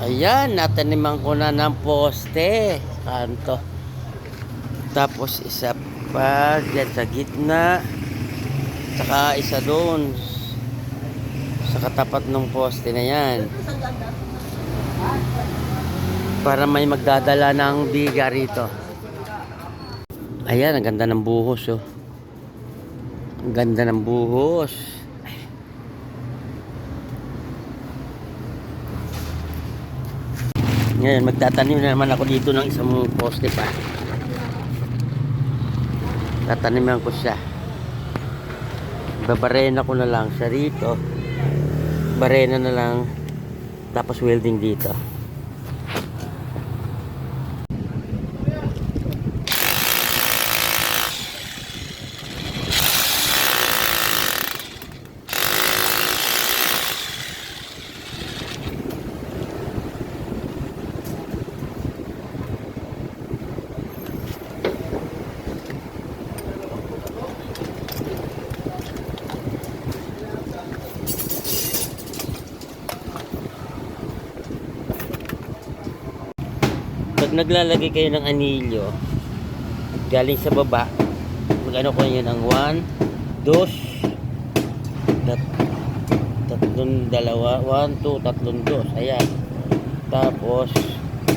Ayan, nataniman ko na ng poste. Kanto. Tapos isa pa dyan sa gitna. Saka isa doon. Sa katapat ng poste na yan. Para may magdadala ng biga rito. Ayan, ang ganda ng buhos, oh. Ang ganda ng buhos. Ngayon, magtatanim na naman ako dito ng isang poste pa. Tataniman ko siya. Babarena ko na lang siya rito. Barena na lang. Tapos welding dito. Pag naglalagay kayo ng anilyo galing sa baba, mag-ano ko yun ng 1, 2, tatlong dalawa, 1, 2, tatlong 2, ayan. Tapos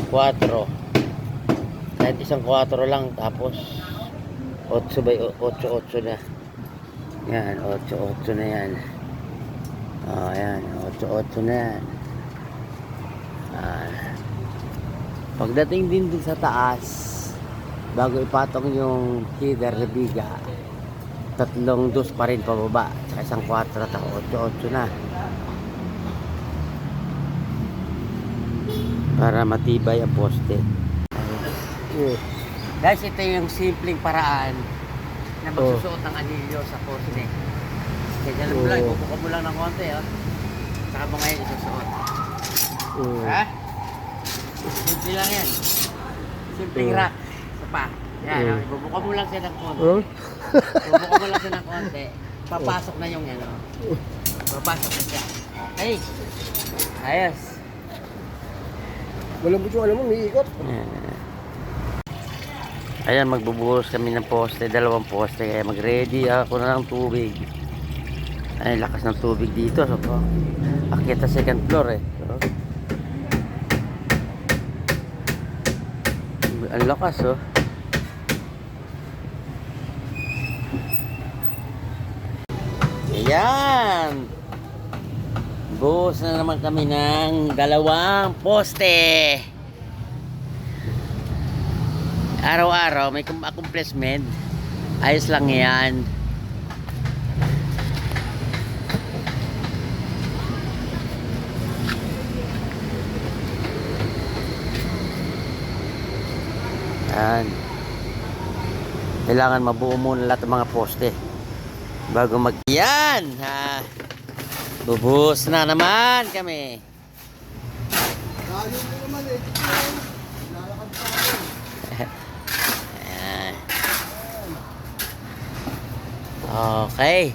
4, kahit isang 4 lang, tapos 8 by 8, 8 na yan, 8, 8 na yan. Ayan, 8, 8 na yan. Pagdating din dun sa taas, bago ipatong yung header na biga, tatlong 2 pa rin pababa, saka isang 4, tapos 8 na, para matibay ang poste. Guys, ito yung simpleng paraan na magsusuot ng anilyo sa poste. Kaya dyan mo lang, ibubuka mo lang ng konti, saka mo ngayon isusuot. Ha? Simple lang yan. Simple rack. Isa pa. Yan, ibubuka mo lang siya ng konti. Ibubuka mo lang siya ng konti. Papasok na yung ano. Papasok na siya. Ay! Ayos. Malambot yung alam mo, may ikot. Ayan, magbubuhos kami ng poste. 2 poste. Kaya mag-ready ako na ng tubig. Ay, lakas ng tubig dito. So, akyat sa 2nd floor eh. So, ang lakas, oh. Ayan. Buhos na naman kami ng 2 poste. Araw-araw may accomplishment. Ayos lang yan. Yan. Kailangan mabuo muna lahat ng mga poste bago yan, ha. Bubuhos na naman kami. Okay.